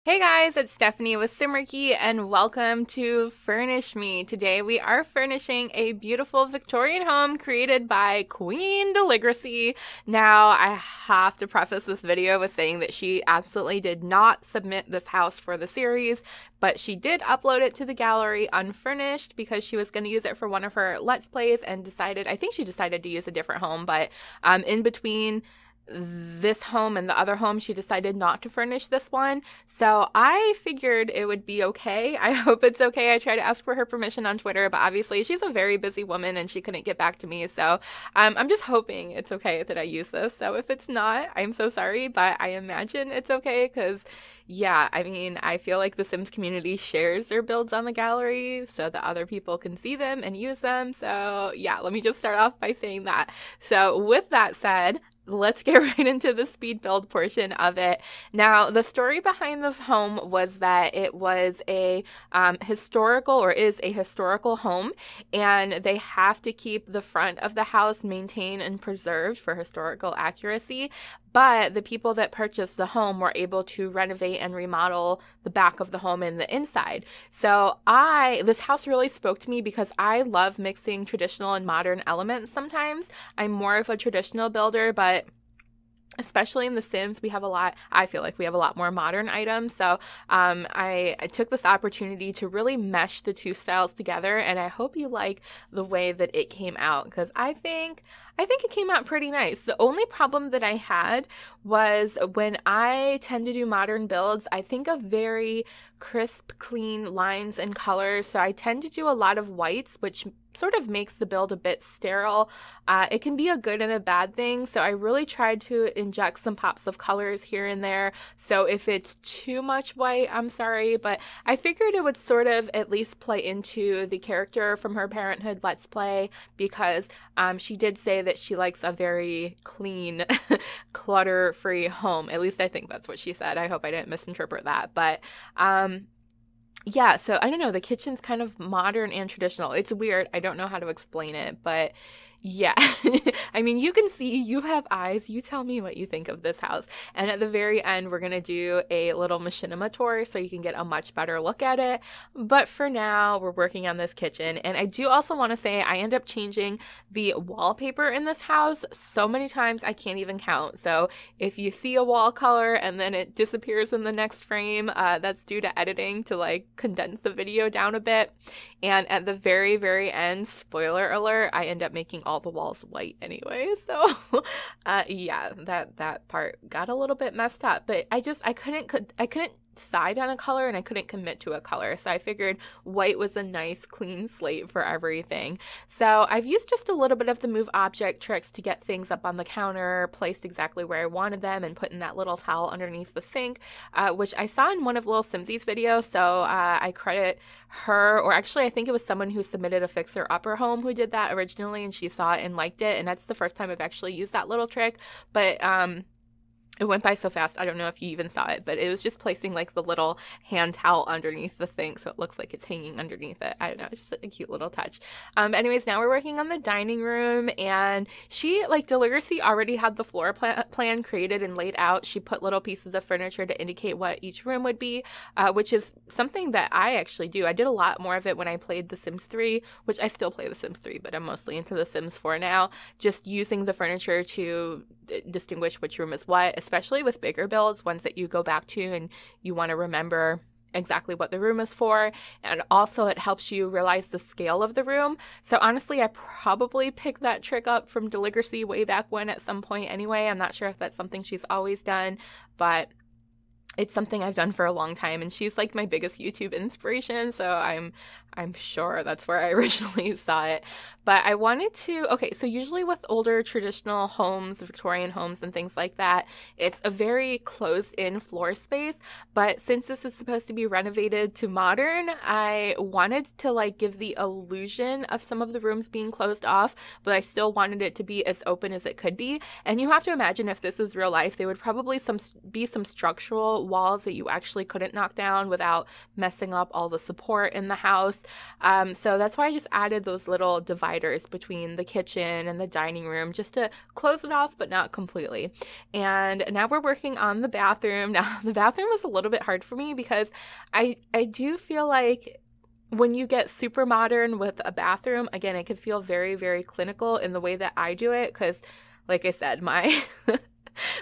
Hey guys, it's Stephanie with Simarchy and welcome to Furnish Me. Today we are furnishing a beautiful Victorian home created by Queen Deligracy. Now I have to preface this video with saying that she absolutely did not submit this house for the series, but she did upload it to the gallery unfurnished because she was going to use it for one of her Let's Plays and I think she decided to use a different home, but in between this home and the other home, she decided not to furnish this one. So I figured it would be okay. I hope it's okay. I tried to ask for her permission on Twitter, but obviously she's a very busy woman and she couldn't get back to me. So I'm just hoping it's okay that I use this. So if it's not, I'm so sorry, but I imagine it's okay because yeah, I mean, I feel like the Sims community shares their builds on the gallery so that other people can see them and use them. So yeah, let me just start off by saying that. So with that said, let's get right into the speed build portion of it. Now, the story behind this home was that it was a is a historical home, and they have to keep the front of the house maintained and preserved for historical accuracy. But the people that purchased the home were able to renovate and remodel the back of the home and the inside. So this house really spoke to me because I love mixing traditional and modern elements sometimes. I'm more of a traditional builder, but especially in The Sims, I feel like we have a lot more modern items. So I took this opportunity to really mesh the two styles together, and I hope you like the way that it came out because I think it came out pretty nice. The only problem that I had was when I tend to do modern builds, I think of very crisp, clean lines and colors. So I tend to do a lot of whites, which sort of makes the build a bit sterile. It can be a good and a bad thing. So I really tried to inject some pops of colors here and there. So if it's too much white, I'm sorry, but I figured it would sort of at least play into the character from her Parenthood Let's Play because she did say that she likes a very clean, clutter-free home. At least I think that's what she said. I hope I didn't misinterpret that. But yeah, so I don't know, the kitchen's kind of modern and traditional. It's weird. I don't know how to explain it, but yeah. I mean, you can see, you have eyes. You tell me what you think of this house. And at the very end, we're going to do a little machinima tour so you can get a much better look at it. But for now, we're working on this kitchen. And I do also want to say I end up changing the wallpaper in this house so many times I can't even count. So if you see a wall color and then it disappears in the next frame, that's due to editing to like condense the video down a bit. And at the very, very end, spoiler alert, I end up making all the walls white anyway. So yeah, that part got a little bit messed up, but I couldn't decide on a color and I couldn't commit to a color. So I figured white was a nice clean slate for everything. So I've used just a little bit of the move object tricks to get things up on the counter, placed exactly where I wanted them, and put in that little towel underneath the sink, which I saw in one of Little Simsy's videos. So I credit her, or actually I think it was someone who submitted a Fixer Upper home who did that originally, and she saw it and liked it. And that's the first time I've actually used that little trick. But it went by so fast, I don't know if you even saw it, but it was just placing like the little hand towel underneath the sink so it looks like it's hanging underneath it. I don't know, it's just a cute little touch. Anyways, now we're working on the dining room, and Deligracy already had the floor plan created and laid out. She put little pieces of furniture to indicate what each room would be, which is something that I actually do. I did a lot more of it when I played The Sims 3, which I still play The Sims 3, but I'm mostly into The Sims 4 now, just using the furniture to distinguish which room is what, especially with bigger builds, ones that you go back to and you want to remember exactly what the room is for. And also it helps you realize the scale of the room. So honestly, I probably picked that trick up from Deligracy way back when at some point anyway. I'm not sure if that's something she's always done, but it's something I've done for a long time, and she's like my biggest YouTube inspiration, so I'm sure that's where I originally saw it. But I wanted to, okay, so usually with older traditional homes, Victorian homes and things like that, it's a very closed-in floor space, but since this is supposed to be renovated to modern, I wanted to like give the illusion of some of the rooms being closed off, but I still wanted it to be as open as it could be. And you have to imagine, if this is real life, there would probably be some structural walls that you actually couldn't knock down without messing up all the support in the house. So that's why I just added those little dividers between the kitchen and the dining room just to close it off, but not completely. And now we're working on the bathroom. Now, the bathroom was a little bit hard for me because I do feel like when you get super modern with a bathroom, again, it can feel very, very clinical in the way that I do it because, like I said, my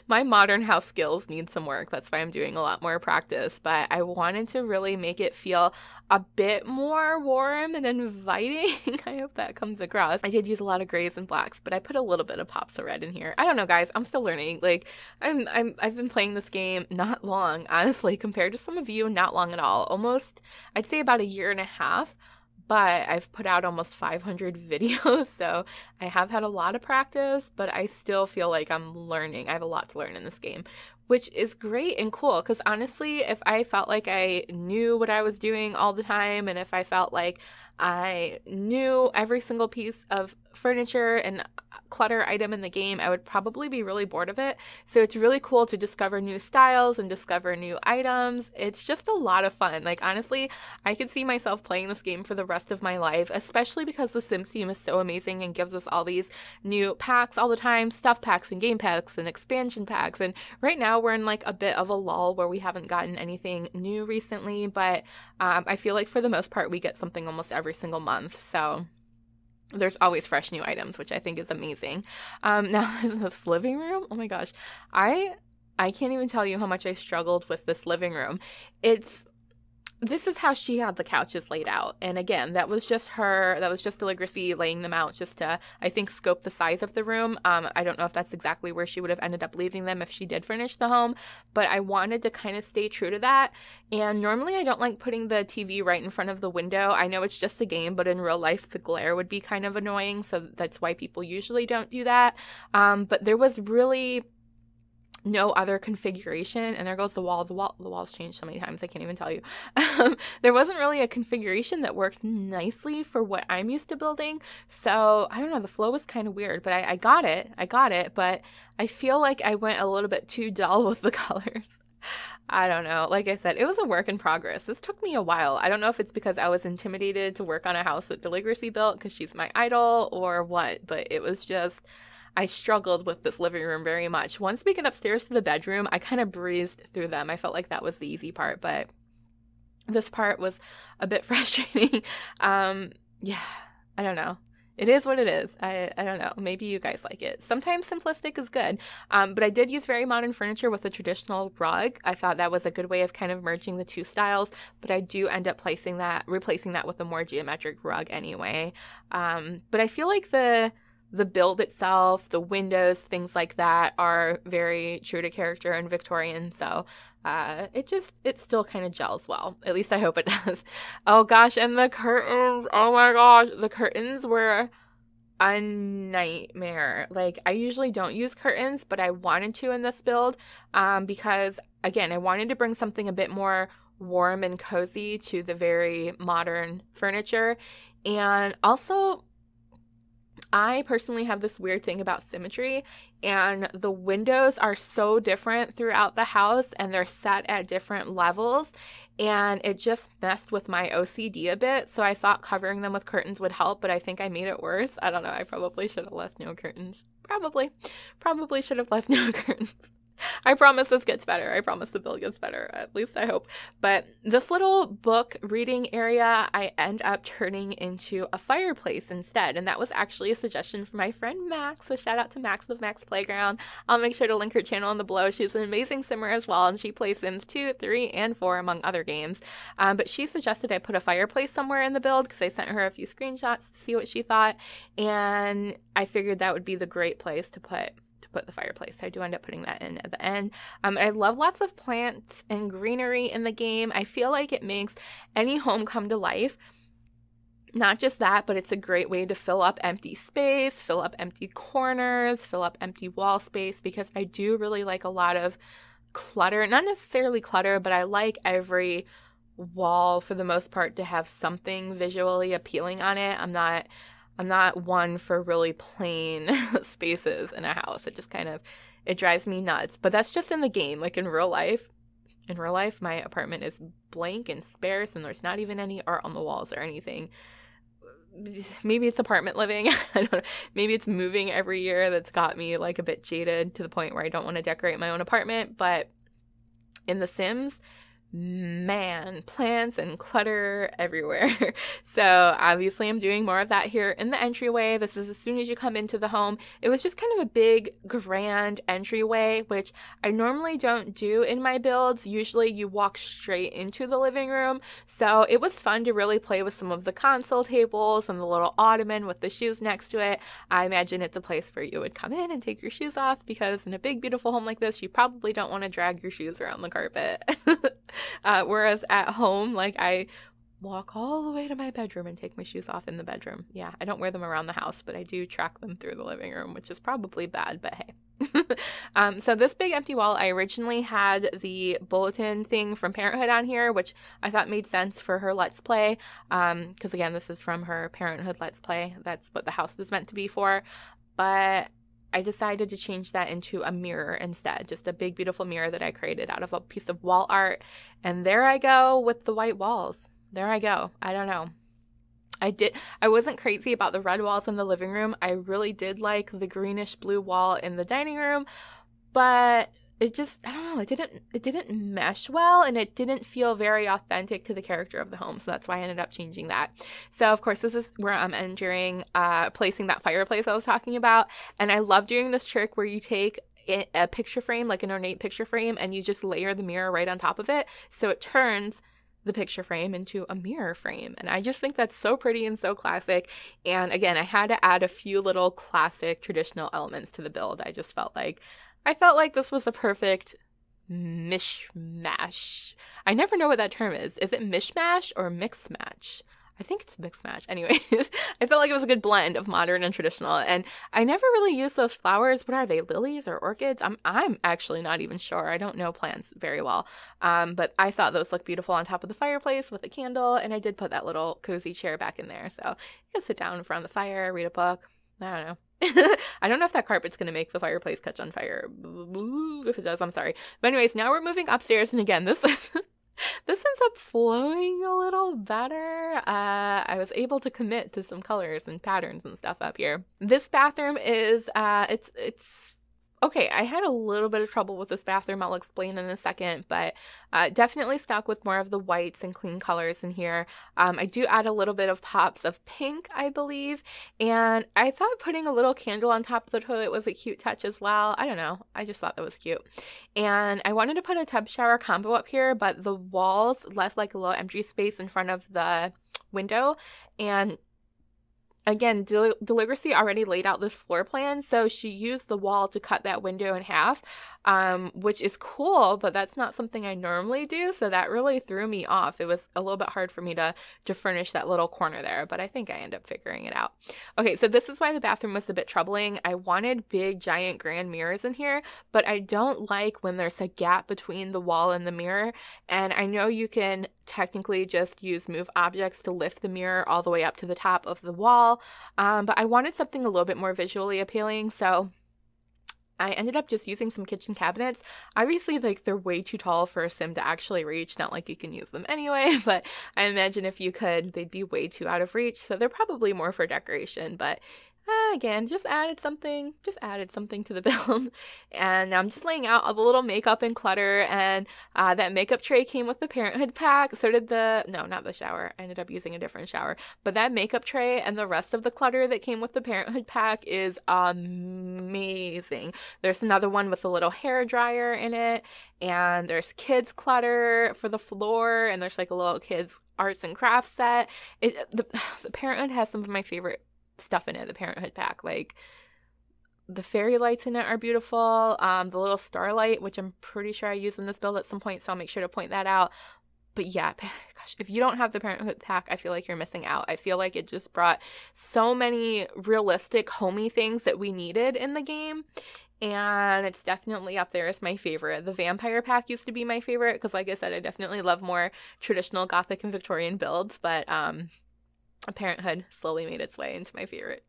my modern house skills need some work. That's why I'm doing a lot more practice. But I wanted to really make it feel a bit more warm and inviting. I hope that comes across. I did use a lot of grays and blacks, but I put a little bit of pops of red in here. I don't know, guys. I'm still learning. Like, I've been playing this game not long, honestly, compared to some of you, not long at all. Almost, I'd say about a year and a half. But I've put out almost 500 videos, so I have had a lot of practice, but I still feel like I'm learning. I have a lot to learn in this game, which is great and cool, because honestly, if I felt like I knew what I was doing all the time, and if I felt like I knew every single piece of furniture and clutter item in the game, I would probably be really bored of it. So it's really cool to discover new styles and discover new items. It's just a lot of fun. Like, honestly, I could see myself playing this game for the rest of my life, especially because the Sims team is so amazing and gives us all these new packs all the time, stuff packs and game packs and expansion packs. And right now we're in like a bit of a lull where we haven't gotten anything new recently, but I feel like for the most part we get something almost every single month. So there's always fresh new items, which I think is amazing. Now, this living room, oh my gosh, I can't even tell you how much I struggled with this living room. This is how she had the couches laid out. And again, that was just Deligracy laying them out just to, I think, scope the size of the room. I don't know if that's exactly where she would have ended up leaving them if she did furnish the home, but I wanted to kind of stay true to that. And normally I don't like putting the TV right in front of the window. I know it's just a game, but in real life, the glare would be kind of annoying. So that's why people usually don't do that. But there was really no other configuration, and there goes the wall. The wall's changed so many times I can't even tell you. There wasn't really a configuration that worked nicely for what I'm used to building, so I don't know, the flow was kind of weird, but I got it, but I feel like I went a little bit too dull with the colors. I don't know. Like I said, it was a work in progress. This took me a while. I don't know if it's because I was intimidated to work on a house that Deligracy built because she's my idol or what, but it was just, I struggled with this living room very much. Once we get upstairs to the bedroom, I kind of breezed through them. I felt like that was the easy part, but this part was a bit frustrating. Yeah, I don't know. It is what it is. I don't know. Maybe you guys like it. Sometimes simplistic is good. But I did use very modern furniture with a traditional rug. I thought that was a good way of kind of merging the two styles, but I do end up replacing that with a more geometric rug anyway. But I feel like the build itself, the windows, things like that are very true to character and Victorian, so it still kind of gels well. At least I hope it does. Oh gosh, and the curtains, oh my gosh, the curtains were a nightmare. Like, I usually don't use curtains, but I wanted to in this build because, again, I wanted to bring something a bit more warm and cozy to the very modern furniture. And also, I personally have this weird thing about symmetry, and the windows are so different throughout the house and they're set at different levels, and it just messed with my OCD a bit. So I thought covering them with curtains would help, but I think I made it worse. I don't know. I probably should have left no curtains. Probably should have left no curtains. I promise this gets better. I promise the build gets better. At least I hope. But this little book reading area, I end up turning into a fireplace instead. And that was actually a suggestion from my friend Max. So shout out to Max of MaksPlayground. I'll make sure to link her channel in the below. She's an amazing simmer as well. And she plays Sims 2, 3, and 4 among other games. But she suggested I put a fireplace somewhere in the build because I sent her a few screenshots to see what she thought. And I figured that would be the great place to put the fireplace. So I do end up putting that in at the end. I love lots of plants and greenery in the game. I feel like it makes any home come to life. Not just that, but it's a great way to fill up empty space, fill up empty corners, fill up empty wall space, because I do really like a lot of clutter. Not necessarily clutter, but I like every wall for the most part to have something visually appealing on it. I'm not one for really plain spaces in a house. It just it drives me nuts. But that's just in the game. Like in real life, in real life, my apartment is blank and sparse, and there's not even any art on the walls or anything. Maybe it's apartment living. I don't know. Maybe it's moving every year that's got me like a bit jaded to the point where I don't want to decorate my own apartment. But in The Sims, man, plants and clutter everywhere. So obviously I'm doing more of that here in the entryway. This is as soon as you come into the home. It was just kind of a big, grand entryway, which I normally don't do in my builds. Usually you walk straight into the living room. So it was fun to really play with some of the console tables and the little ottoman with the shoes next to it. I imagine it's a place where you would come in and take your shoes off, because in a big, beautiful home like this, you probably don't want to drag your shoes around the carpet. Whereas at home, like, I walk all the way to my bedroom and take my shoes off in the bedroom. Yeah, I don't wear them around the house, but I do track them through the living room, which is probably bad, but hey. So this big empty wall, I originally had the bulletin thing from Parenthood on here, which I thought made sense for her Let's Play, because again, this is from her Parenthood Let's Play. That's what the house was meant to be for. But I decided to change that into a mirror instead, just a big, beautiful mirror that I created out of a piece of wall art. And there I go with the white walls. There I go. I don't know. I wasn't crazy about the red walls in the living room. I really did like the greenish blue wall in the dining room, but it just, I don't know, it didn't mesh well, and it didn't feel very authentic to the character of the home. So that's why I ended up changing that. So of course, this is where I'm entering, placing that fireplace I was talking about. And I love doing this trick where you take a picture frame, like an ornate picture frame, and you just layer the mirror right on top of it. So it turns the picture frame into a mirror frame. And I just think that's so pretty and so classic. And again, I had to add a few little classic traditional elements to the build. I felt like this was a perfect mishmash. I never know what that term is. Is it mishmash or mix match? I think it's mix match. Anyways, I felt like it was a good blend of modern and traditional. And I never really used those flowers. What are they, lilies or orchids? I'm actually not even sure. I don't know plants very well. But I thought those looked beautiful on top of the fireplace with a candle. And I did put that little cozy chair back in there. So you can sit down in front of the fire, read a book. I don't know. I don't know if that carpet's going to make the fireplace catch on fire. If it does, I'm sorry. But anyways, now we're moving upstairs. And again, this ends up flowing a little better. I was able to commit to some colors and patterns and stuff up here. This bathroom is, it's okay. I had a little bit of trouble with this bathroom. I'll explain in a second, but definitely stuck with more of the whites and clean colors in here. I do add a little bit of pops of pink, I believe, and I thought putting a little candle on top of the toilet was a cute touch as well. I don't know. I just thought that was cute. And I wanted to put a tub shower combo up here, but the walls left like a little empty space in front of the window. And again, Deligracy already laid out this floor plan, so she used the wall to cut that window in half, which is cool, but that's not something I normally do, so that really threw me off. It was a little bit hard for me to furnish that little corner there, but I think I ended up figuring it out. Okay, so this is why the bathroom was a bit troubling. I wanted big, giant, grand mirrors in here, but I don't like when there's a gap between the wall and the mirror, and I know you can technically just use move objects to lift the mirror all the way up to the top of the wall, but I wanted something a little bit more visually appealing, so I ended up just using some kitchen cabinets. Obviously, like, they're way too tall for a sim to actually reach, not like you can use them anyway, but I imagine if you could, they'd be way too out of reach, so they're probably more for decoration, but again, just added something to the build. And I'm just laying out all the little makeup and clutter, and that makeup tray came with the Parenthood pack. So did not the shower. I ended up using a different shower. But that makeup tray and the rest of the clutter that came with the Parenthood pack is amazing. There's another one with a little hair dryer in it, and there's kids clutter for the floor, and there's like a little kids arts and crafts set. The Parenthood has some of my favorite stuff in it, the Parenthood pack. Like, the fairy lights in it are beautiful. The little starlight, which I'm pretty sure I used in this build at some point, so I'll make sure to point that out. But yeah, gosh, if you don't have the Parenthood pack, I feel like you're missing out. I feel like it just brought so many realistic, homey things that we needed in the game. And it's definitely up there as my favorite. The vampire pack used to be my favorite because, like I said, I definitely love more traditional Gothic and Victorian builds, but Parenthood slowly made its way into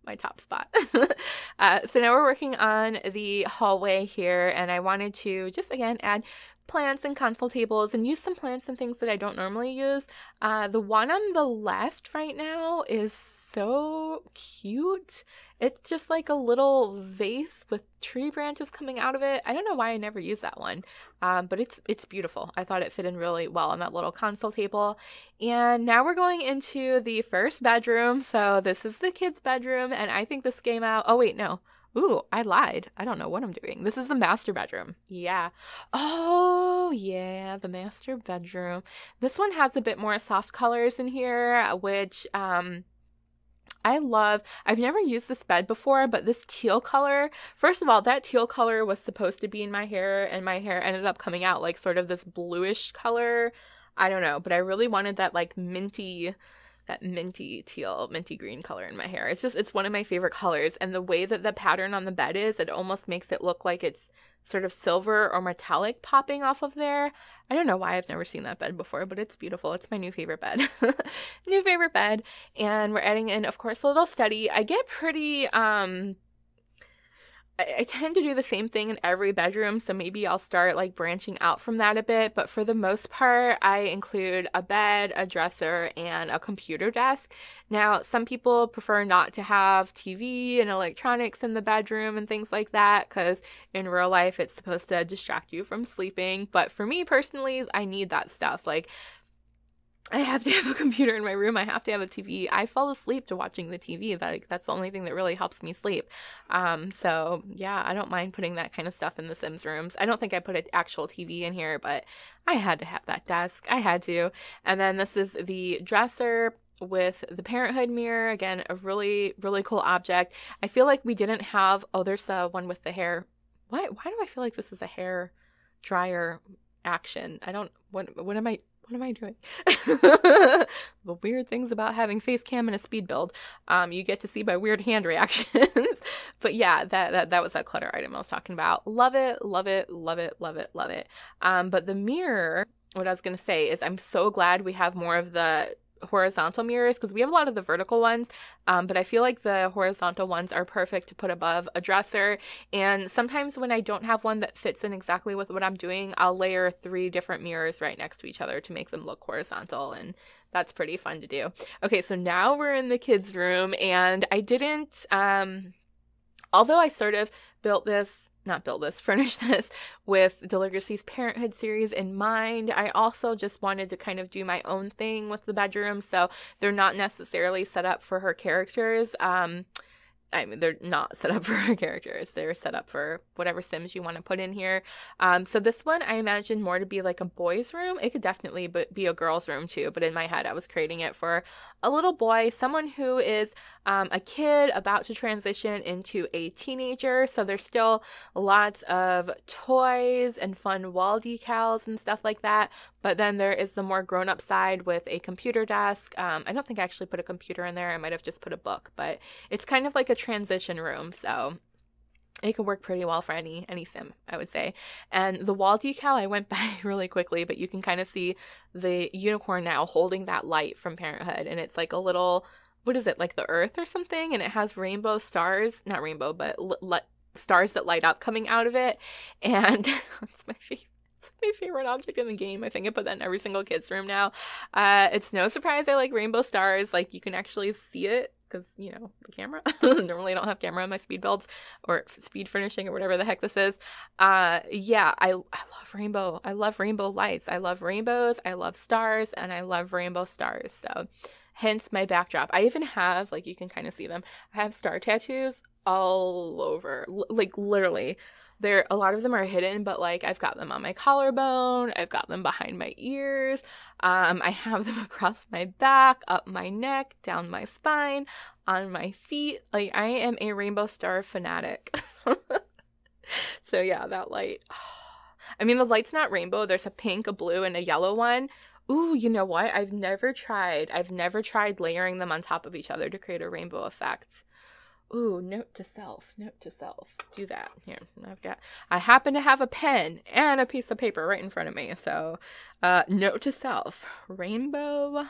my top spot. So now we're working on the hallway here, and I wanted to just, again, add plants and console tables and use some plants and things that I don't normally use. The one on the left right now is so cute. It's just like a little vase with tree branches coming out of it. I don't know why I never used that one, but it's beautiful. I thought it fit in really well on that little console table. And now we're going into the first bedroom. So this is the kids' bedroom, and I think this came out. Oh wait, no. Ooh, I lied. I don't know what I'm doing. This is the master bedroom. Yeah. Oh, yeah, the master bedroom. This one has a bit more soft colors in here, which I love. I've never used this bed before, but this teal color, first of all, that teal color was supposed to be in my hair, and my hair ended up coming out like sort of this bluish color. I don't know, but I really wanted that like minty teal, minty green color in my hair. It's one of my favorite colors. And the way that the pattern on the bed is, it almost makes it look like it's sort of silver or metallic popping off of there. I don't know why I've never seen that bed before, but it's beautiful. It's my new favorite bed. New favorite bed. And we're adding in, of course, a little study. I get pretty, I tend to do the same thing in every bedroom, so maybe I'll start like branching out from that a bit, but for the most part, I include a bed, a dresser, and a computer desk. Now, some people prefer not to have TV and electronics in the bedroom and things like that, because in real life, it's supposed to distract you from sleeping, but for me personally, I need that stuff. Like, I have to have a computer in my room. I have to have a TV. I fall asleep to watching the TV. That's the only thing that really helps me sleep. So yeah, I don't mind putting that kind of stuff in the Sims rooms. I don't think I put an actual TV in here, but I had to have that desk. I had to. And then this is the dresser with the Parenthood mirror. Again, a really, really cool object. I feel like we didn't have, oh, there's one with the hair. Why do I feel like this is a hair dryer action? What am I doing? The weird things about having face cam and a speed build, you get to see my weird hand reactions. But yeah, that was that clutter item I was talking about. Love it, love it, love it, love it, love it. But the mirror, what I was gonna say is I'm so glad we have more of the horizontal mirrors, because we have a lot of the vertical ones, but I feel like the horizontal ones are perfect to put above a dresser. And sometimes when I don't have one that fits in exactly with what I'm doing, I'll layer 3 different mirrors right next to each other to make them look horizontal, and that's pretty fun to do. Okay, so now we're in the kids' room, and I didn't, although I sort of furnished this with Deligracy's Parenthood series in mind, I also just wanted to kind of do my own thing with the bedroom, so they're not necessarily set up for her characters. I mean, they're not set up for her characters. They're set up for whatever Sims you want to put in here. So this one, I imagine more to be like a boy's room. It could definitely be a girl's room too, but in my head, I was creating it for a little boy, someone who is a kid about to transition into a teenager. So there's still lots of toys and fun wall decals and stuff like that. But then there is the more grown-up side with a computer desk. I don't think I actually put a computer in there. I might have just put a book, but it's kind of like a transition room. So it could work pretty well for any Sim, I would say. And the wall decal, I went by really quickly, but you can kind of see the unicorn now holding that light from Parenthood. And it's like a little, what is it, like the Earth or something? And it has rainbow stars, not rainbow, but stars that light up coming out of it. And it's my favorite. My favorite object in the game. I think I put that in every single kid's room now. It's no surprise I like rainbow stars. Like, you can actually see it because, you know, the camera. Normally I don't have camera on my speed builds or speed furnishing or whatever the heck this is. Yeah, I love rainbow. I love rainbow lights. I love rainbows. I love stars, and I love rainbow stars. So hence my backdrop. I even have, like, you can kind of see them. I have star tattoos all over, like literally. A lot of them are hidden, but like I've got them on my collarbone, I've got them behind my ears, I have them across my back, up my neck, down my spine, on my feet. Like, I am a rainbow star fanatic. So yeah, that light. I mean, the light's not rainbow. There's a pink, a blue, and a yellow one. Ooh, you know what? I've never tried layering them on top of each other to create a rainbow effect. Ooh, note to self. Do that. Here, I happen to have a pen and a piece of paper right in front of me. So, note to self. Rainbow.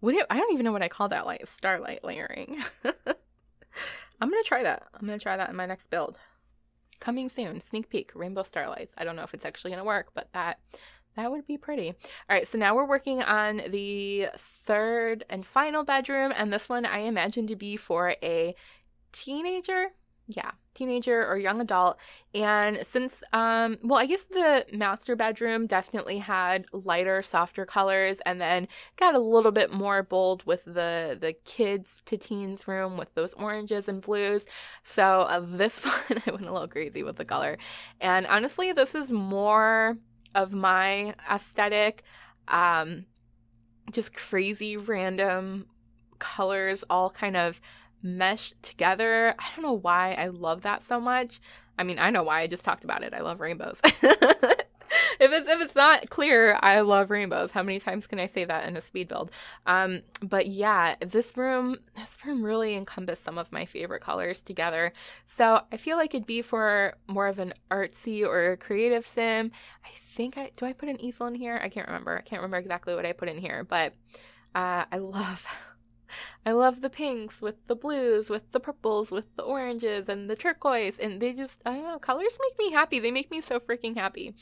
I don't even know what I call that, like starlight layering. I'm going to try that. In my next build. coming soon. Sneak peek, rainbow starlights. I don't know if it's actually going to work, but that would be pretty. All right, so now we're working on the third and final bedroom, and this one I imagine to be for a teenager. Yeah, teenager or young adult. And since, well, I guess the master bedroom definitely had lighter, softer colors, and then got a little bit more bold with the kids to teens room with those oranges and blues. So this one, I went a little crazy with the color. And honestly, this is more of my aesthetic. Just crazy random colors all kind of meshed together. I don't know why I love that so much. I mean, I know why. I just talked about it. I love rainbows. If it's not clear, I love rainbows. How many times can I say that in a speed build? But yeah, this room really encompassed some of my favorite colors together. So I feel like it'd be for more of an artsy or a creative sim. I think do I put an easel in here? I can't remember. I can't remember exactly what I put in here, but I love the pinks with the blues, with the purples, with the oranges and the turquoise, and they just, I don't know, colors make me happy. They make me so freaking happy.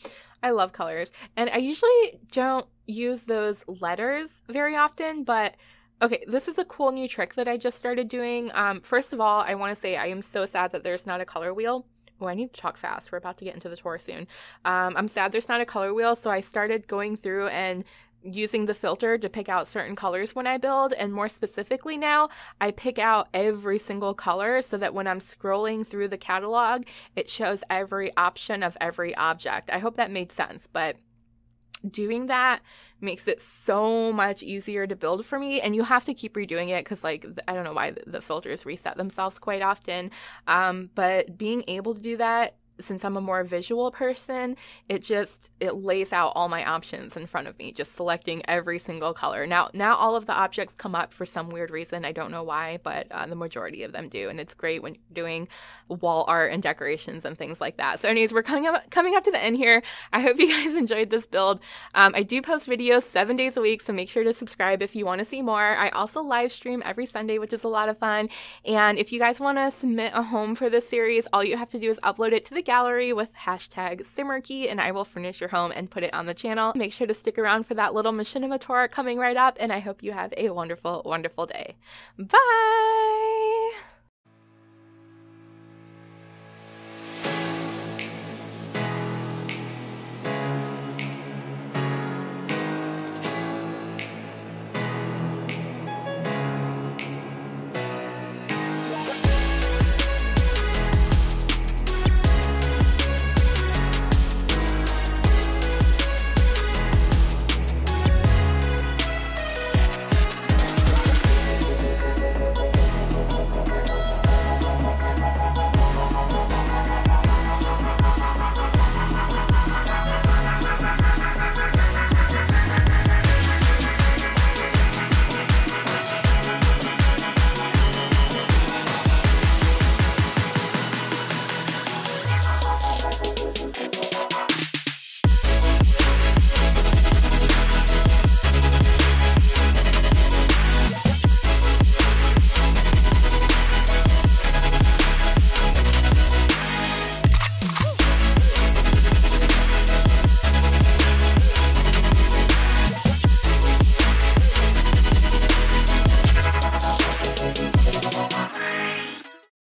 I love colors, and I usually don't use those letters very often, but okay, this is a cool new trick that I just started doing. First of all, I want to say I am so sad that there's not a color wheel. Oh, I need to talk fast. We're about to get into the tour soon. I'm sad there's not a color wheel, so I started going through and using the filter to pick out certain colors when I build, and more specifically now, I pick out every single color so that when I'm scrolling through the catalog, it shows every option of every object. I hope that made sense, but doing that makes it so much easier to build for me, and you have to keep redoing it because, like, I don't know why the filters reset themselves quite often, but being able to do that, since I'm a more visual person, it lays out all my options in front of me, just selecting every single color. Now all of the objects come up for some weird reason. I don't know why, but the majority of them do, and it's great when you're doing wall art and decorations and things like that. So anyways, we're coming up to the end here. I hope you guys enjoyed this build. I do post videos 7 days a week, so make sure to subscribe if you want to see more. I also live stream every Sunday, which is a lot of fun. And if you guys want to submit a home for this series, all you have to do is upload it to the gallery with hashtag Simarchy, and I will furnish your home and put it on the channel. Make sure to stick around for that little machinima tour coming right up, and I hope you have a wonderful, wonderful day. Bye!